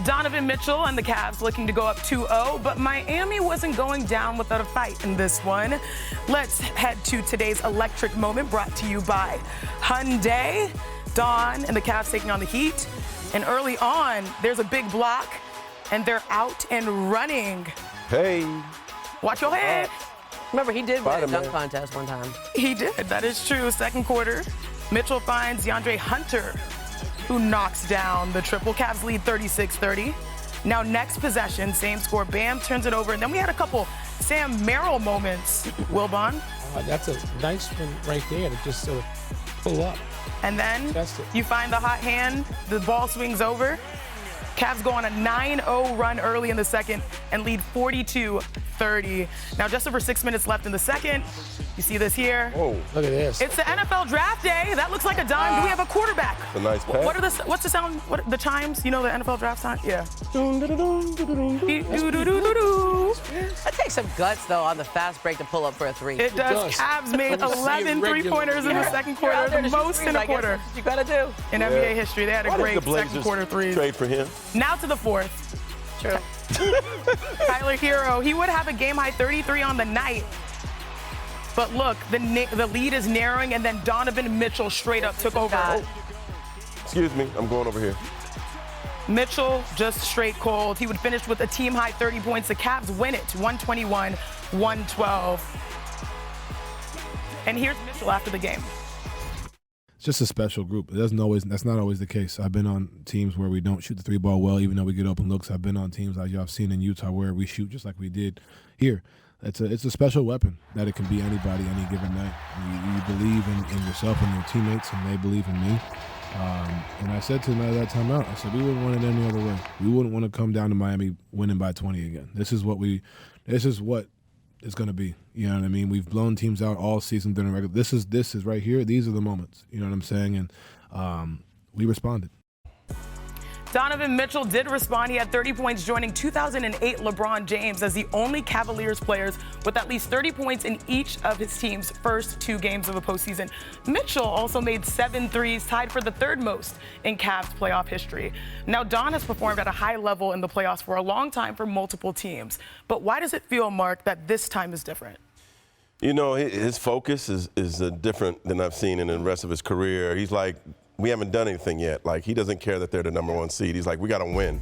Donovan Mitchell and the Cavs looking to go up 2-0, but Miami wasn't going down without a fight in this one. Let's head to today's electric moment brought to you by Hyundai. Don and the Cavs taking on the Heat. And early on, there's a big block, and they're out and running. Hey. Watch your head. Remember, he did win a dunk contest one time. He did. That is true. Second quarter, Mitchell finds DeAndre Hunter, who knocks down the triple. Cavs lead 36-30. Now next possession, same score. Bam turns it over. And then we had a couple Sam Merrill moments. Wilbon. That's a nice one right there to just sort of pull up. And then you find the hot hand. The ball swings over. Cavs go on a 9-0 run early in the second and lead 42-30. Now, just over 6 minutes left in the second. You see this here. Whoa, look at this. It's the NFL draft day. That looks like a dime. Do we have a quarterback? A nice pass. What's the sound? The chimes? You know the NFL draft time? Yeah. That takes some guts, though, on the fast break to pull up for a three. It does. Cavs made 11 three-pointers in the second quarter, the most in a quarter. That's what you got to do. In NBA history, they had a great second quarter threes. Trade for him. Now to the fourth. True. Tyler Hero, he would have a game-high 33 on the night. But look, the lead is narrowing, and then Donovan Mitchell straight up took over. Oh. Excuse me, I'm going over here. Mitchell just straight cold. He would finish with a team-high 30 points. The Cavs win it, 121-112. And here's Mitchell after the game. It's just a special group. That's not always the case. I've been on teams where we don't shoot the three ball well, even though we get open looks. I've been on teams like y'all have seen in Utah where we shoot just like we did here. It's a special weapon that it can be anybody any given night. You believe in yourself and your teammates, and they believe in me. And I said to them at that time out, I said we wouldn't want it any other way. We wouldn't want to come down to Miami winning by 20 again. This is what it's going to be. You know what I mean? We've blown teams out all season during regular. This is right here. These are the moments. You know what I'm saying? And we responded. Donovan Mitchell did respond. He had 30 points, joining 2008 LeBron James as the only Cavaliers players with at least 30 points in each of his team's first 2 games of the postseason. Mitchell also made 7 threes, tied for the third most in Cavs playoff history. Now, Don has performed at a high level in the playoffs for a long time for multiple teams. But why does it feel, Marc, that this time is different? You know, his focus is different than I've seen in the rest of his career. He's like, we haven't done anything yet. Like, he doesn't care that they're the number 1 seed. He's like, we got to win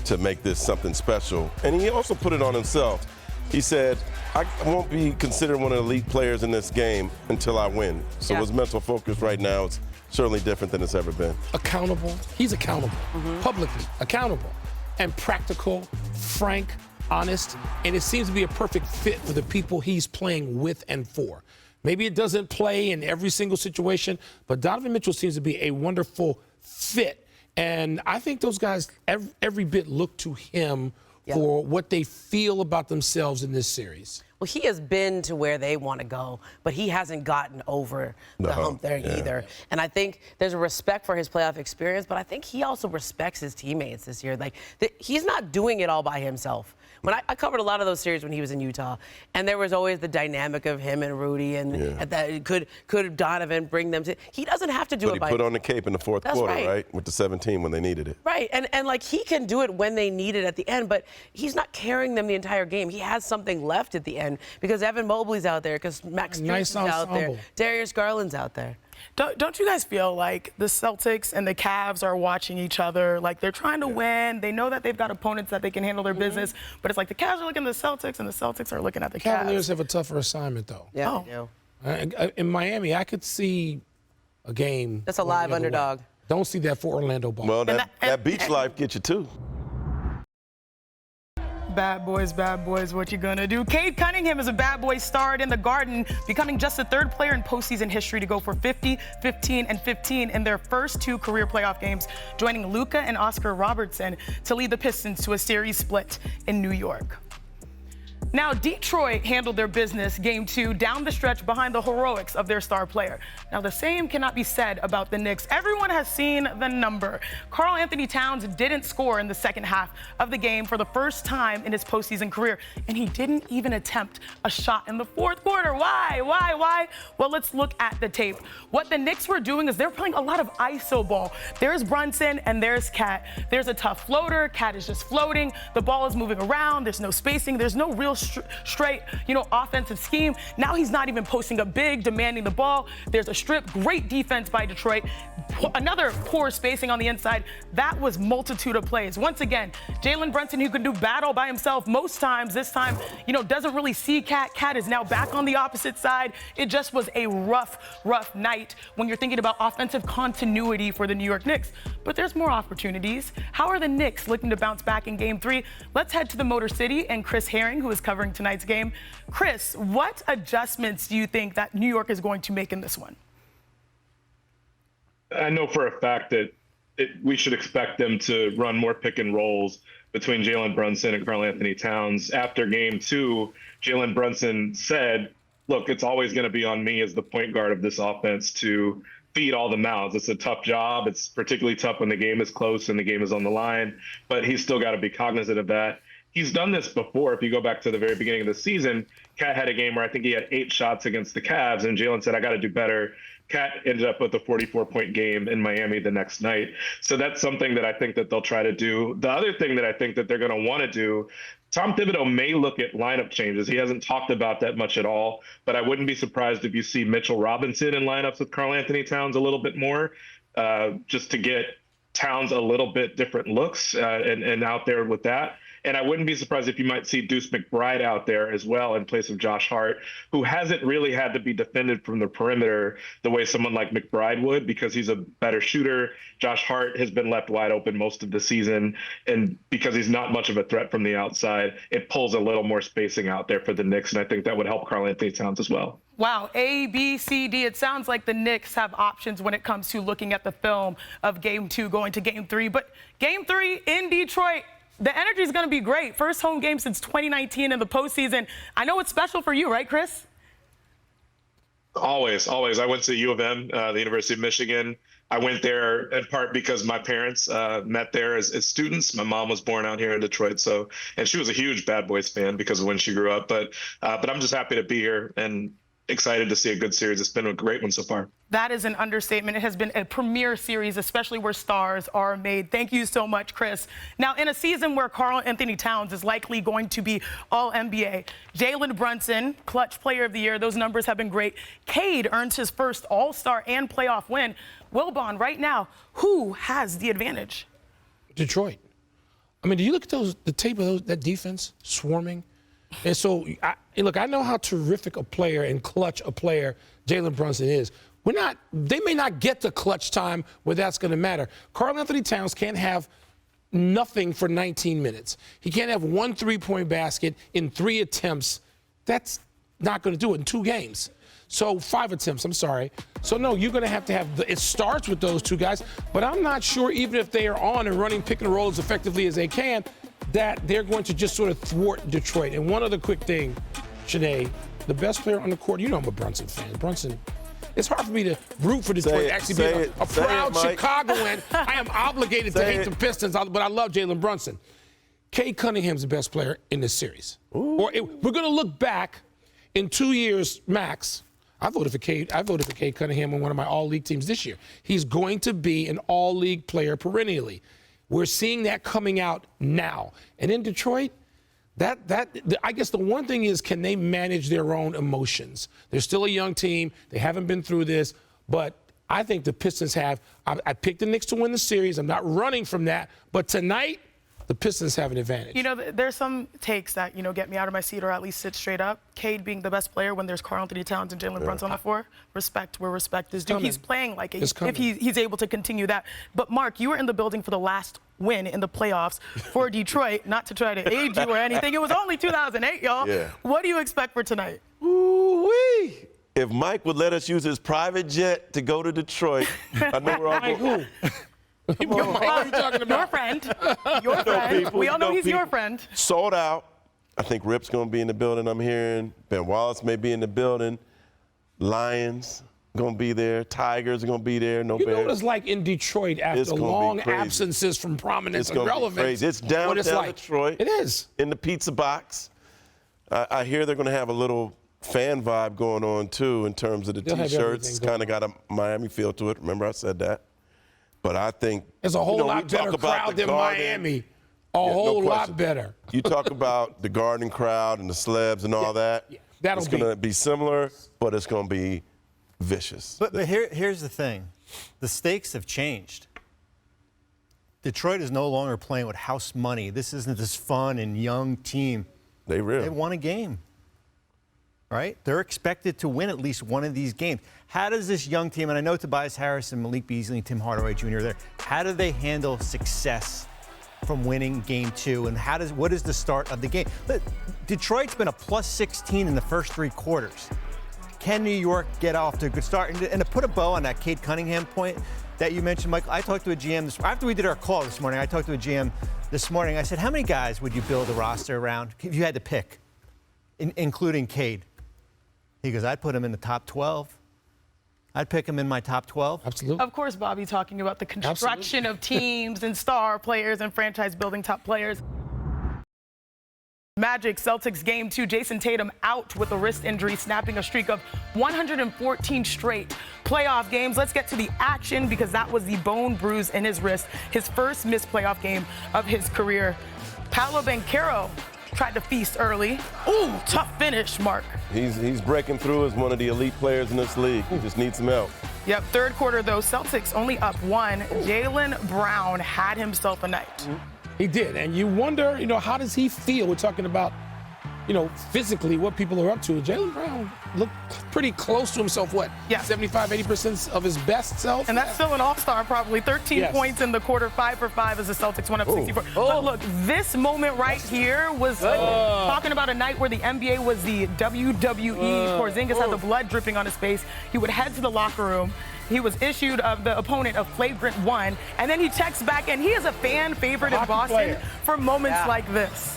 to make this something special. And he also put it on himself. He said, I won't be considered one of the elite players in this game until I win. So his mental focus right now is certainly different than it's ever been. Accountable. He's accountable. Publicly accountable. And practical, frank, honest. And it seems to be a perfect fit for the people he's playing with and for. Maybe it doesn't play in every single situation, but Donovan Mitchell seems to be a wonderful fit. And I think those guys every bit look to him for what they feel about themselves in this series. Well, he has been to where they want to go, but he hasn't gotten over the hump there either. And I think there's a respect for his playoff experience, but I think he also respects his teammates this year. Like, he's not doing it all by himself. When I covered a lot of those series when he was in Utah, and there was always the dynamic of him and Rudy, and that could Donovan bring them to? He doesn't have to do it by himself. But he put on the cape in the fourth quarter, right? With the 17 when they needed it. Right, and like he can do it when they need it at the end, but he's not carrying them the entire game. He has something left at the end because Evan Mobley's out there, because Max Strus is out there, Darius Garland's out there. Don't you guys feel like the Celtics and the Cavs are watching each other? Like, they're trying to win. They know that they've got opponents that they can handle their business. But it's like the Cavs are looking at the Celtics, and the Celtics are looking at the Cavs. Cavaliers have a tougher assignment, though. Yeah, they do. In Miami, I could see a game. That's a live underdog. Don't see that for Orlando ball. Well, that beach life gets you, too. Bad boys, what you gonna do? Cade Cunningham is a bad boy starred in the Garden, becoming just the 3rd player in postseason history to go for 50, 15, and 15 in their first 2 career playoff games, joining Luka and Oscar Robertson to lead the Pistons to a series split in New York. Now, Detroit handled their business game 2 down the stretch behind the heroics of their star player. Now, the same cannot be said about the Knicks. Everyone has seen the number. Karl Anthony Towns didn't score in the second half of the game for the first time in his postseason career, and he didn't even attempt a shot in the fourth quarter. Why? Well, let's look at the tape. What the Knicks were doing is they're playing a lot of iso ball. There's Brunson and there's Cat. There's a tough floater. Cat is just floating. The ball is moving around. There's no spacing. There's no real straight, offensive scheme. Now he's not even posting up big, demanding the ball. There's a strip. Great defense by Detroit. Another poor spacing on the inside. That was multitude of plays. Once again, Jalen Brunson, who can do battle by himself most times, this time, doesn't really see Cat. Cat is now back on the opposite side. It just was a rough night when you're thinking about offensive continuity for the New York Knicks. But there's more opportunities. How are the Knicks looking to bounce back in Game 3? Let's head to the Motor City and Chris Herring, who is covering tonight's game. Chris, what adjustments do you think that New York is going to make in this one? I know for a fact that we should expect them to run more pick and rolls between Jalen Brunson and Karl Anthony Towns. After Game 2, Jalen Brunson said, look, it's always going to be on me as the point guard of this offense to feed all the mouths. It's a tough job. It's particularly tough when the game is close and the game is on the line, but he's still got to be cognizant of that. He's done this before. If you go back to the very beginning of the season, Cat had a game where I think he had 8 shots against the Cavs, and Jalen said, I got to do better. Cat ended up with a 44-point game in Miami the next night. So that's something that I think that they'll try to do. The other thing that I think that they're going to want to do, Tom Thibodeau may look at lineup changes. He hasn't talked about that much at all, but I wouldn't be surprised if you see Mitchell Robinson in lineups with Karl Anthony Towns a little bit more, just to get Towns a little bit different looks and out there with that. And I wouldn't be surprised if you might see Deuce McBride out there as well in place of Josh Hart, who hasn't really had to be defended from the perimeter the way someone like McBride would, because he's a better shooter. Josh Hart has been left wide open most of the season, and because he's not much of a threat from the outside, it pulls a little more spacing out there for the Knicks, and I think that would help Karl Anthony Towns as well. Wow, A, B, C, D. It sounds like the Knicks have options when it comes to looking at the film of Game 2 going to Game 3. But Game 3 in Detroit, the energy is going to be great. First home game since 2019 in the postseason. I know it's special for you, right, Chris? Always. I went to U of M, the University of Michigan. I went there in part because my parents met there as students. My mom was born out here in Detroit, and she was a huge Bad Boys fan because of when she grew up. But I'm just happy to be here and excited to see a good series. It's been a great one so far. That is an understatement. It has been a premier series, especially where stars are made. Thank you so much, Chris. Now, in a season where Karl Anthony Towns is likely going to be All-NBA, Jalen Brunson, clutch player of the year, those numbers have been great. Cade earns his first All-Star and playoff win. Wilbon, right now, who has the advantage? Detroit. I mean, do you look at the tape of that defense swarming? And so, I know how terrific a player and clutch a player Jalen Brunson is. They may not get to clutch time where that's going to matter. Karl Anthony Towns can't have nothing for 19 minutes. He can't have 1 3-point basket in 3 attempts. That's not going to do it in 2 games. So 5 attempts, I'm sorry. So no, you're going to have it starts with those 2 guys, but I'm not sure even if they are on and running pick and roll as effectively as they can, that they're going to just sort of thwart Detroit. And one other quick thing, Sinead, the best player on the court, I'm a Brunson fan. Brunson, it's hard for me to root for Detroit, actually being a proud Chicagoan. I am obligated to hate the Pistons, but I love Jalen Brunson. Cade Cunningham's the best player in this series. We're going to look back in 2 years max. I voted for Cade Cunningham on one of my all-league teams this year. He's going to be an all-league player perennially. We're seeing that coming out now. And in Detroit, I guess the one thing is, can they manage their own emotions? They're still a young team. They haven't been through this. But I think the Pistons have. I picked the Knicks to win the series. I'm not running from that. But tonight, the Pistons have an advantage. There's some takes that, get me out of my seat or at least sit straight up. Cade being the best player when there's Karl Anthony Towns and Jalen Brunson on the floor. Respect where respect is due. He's playing like it if he's able to continue that. But, Marc, you were in the building for the last win in the playoffs for Detroit. Not to try to age you or anything. It was only 2008, y'all. Yeah. What do you expect for tonight? Ooh-wee. If Mike would let us use his private jet to go to Detroit, I know we're all going. What are you talking about? Your friend. Your friend. We all know he's your friend. Sold out. I think Rip's going to be in the building, I'm hearing. Ben Wallace may be in the building. Lions going to be there. Tigers are going to be there. No You know Bears. what it's like in Detroit after long absences from prominence and relevance? It's downtown like. Detroit. It is. In the pizza box. I hear they're going to have a little fan vibe going on, too, in terms of the T-shirts. Kind of got a Miami feel to it. Remember I said that? But I think it's a whole lot better crowd than Miami. A whole lot better. You talk about the Garden crowd and the slabs and all that. Yeah, it's going to be similar, but it's going to be vicious. But here's the thing. The stakes have changed. Detroit is no longer playing with house money. This isn't this fun and young team. They won a game. Right? They're expected to win at least one of these games. How does this young team, and I know Tobias Harris and Malik Beasley and Tim Hardaway Jr. are there, how do they handle success from winning game 2, and what is the start of the game? Detroit's been a plus 16 in the first 3 quarters. Can New York get off to a good start? And to put a bow on that Cade Cunningham point that you mentioned, Michael, I talked to a GM after we did our call this morning. I talked to a GM this morning. I said, how many guys would you build a roster around if you had to pick, including Cade? He goes, I'd put him in the top 12. I'd pick him in my top 12. Absolutely. Of course, Bobby, talking about the construction of teams and star players and franchise-building top players. Magic Celtics game 2, Jason Tatum out with a wrist injury, snapping a streak of 114 straight playoff games. Let's get to the action because that was the bone bruise in his wrist, his first missed playoff game of his career. Paolo Banchero tried to feast early. Ooh, tough finish, Marc. He's breaking through as one of the elite players in this league. He just needs some help. Yep, third quarter, though, Celtics only up 1. Jaylen Brown had himself a night. He did, and you wonder, how does he feel? We're talking about, physically what people are up to. Jaylen Brown looked pretty close to himself, Yeah. 75, 80% of his best self? And that's still an all-star, probably 13 points in the quarter, 5 for 5 as the Celtics went up 64. But look, this moment right here was talking about a night where the NBA was the WWE. Porzingis had the blood dripping on his face. He would head to the locker room. He was issued the opponent a flagrant 1, and then he checks back, and he is a fan favorite in Boston for moments like this.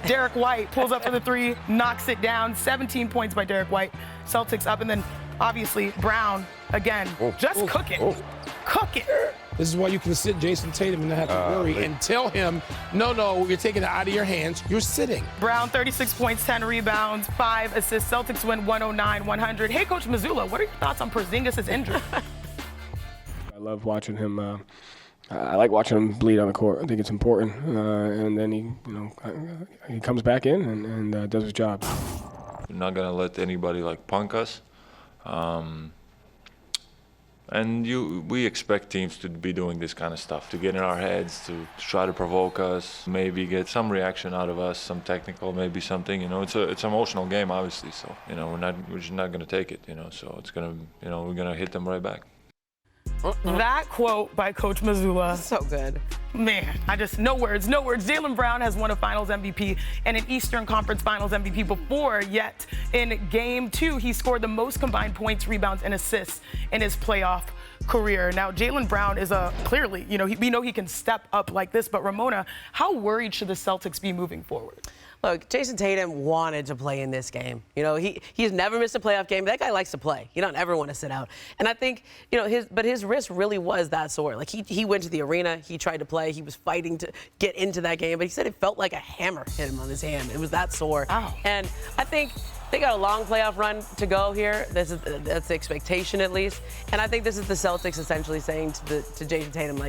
Derek White pulls up for the 3, knocks it down. 17 points by Derek White. Celtics up, and then obviously Brown again, just cooking. Cooking. This is why you can sit Jason Tatum and not have to worry and tell him, no, you're taking it out of your hands. You're sitting. Brown, 36 points, 10 rebounds, 5 assists. Celtics win 109-100. Hey, Coach Mazzulla, what are your thoughts on Porzingis' injury? I love watching him. I like watching him bleed on the court. I think it's important. And then he comes back in and does his job. We're not gonna let anybody punk us. And we expect teams to be doing this kind of stuff, to get in our heads, to try to provoke us, maybe get some reaction out of us, some technical, maybe something. It's an emotional game, obviously. So we're just not gonna take it. So it's gonna, we're gonna hit them right back. That quote by Coach Mazzulla. So good. Man, no words. Jaylen Brown has won a Finals MVP and an Eastern Conference Finals MVP before, yet in Game 2, he scored the most combined points, rebounds, and assists in his playoff career. Now, Jaylen Brown is clearly, we know he can step up like this, but Ramona, how worried should the Celtics be moving forward? Look, Jason Tatum wanted to play in this game. He's never missed a playoff game. That guy likes to play. He don't ever want to sit out. And I think, his wrist really was that sore. He went to the arena. He tried to play. He was fighting to get into that game. But he said it felt like a hammer hit him on his hand. It was that sore. Ow. And I think they got a long playoff run to go here. That's the expectation, at least. And I think this is the Celtics essentially saying to Jason Tatum,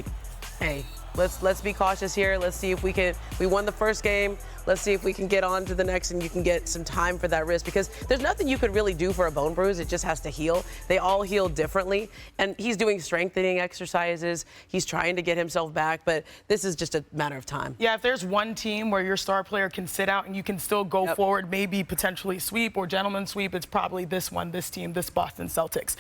hey, let's be cautious here. Let's see if we won the first game. Let's see if we can get on to the next and you can get some time for that wrist, because there's nothing you could really do for a bone bruise. It just has to heal. They all heal differently. And he's doing strengthening exercises. He's trying to get himself back, but this is just a matter of time. Yeah, if there's one team where your star player can sit out and you can still go forward, maybe potentially sweep or gentleman sweep, it's probably this team, this Boston Celtics.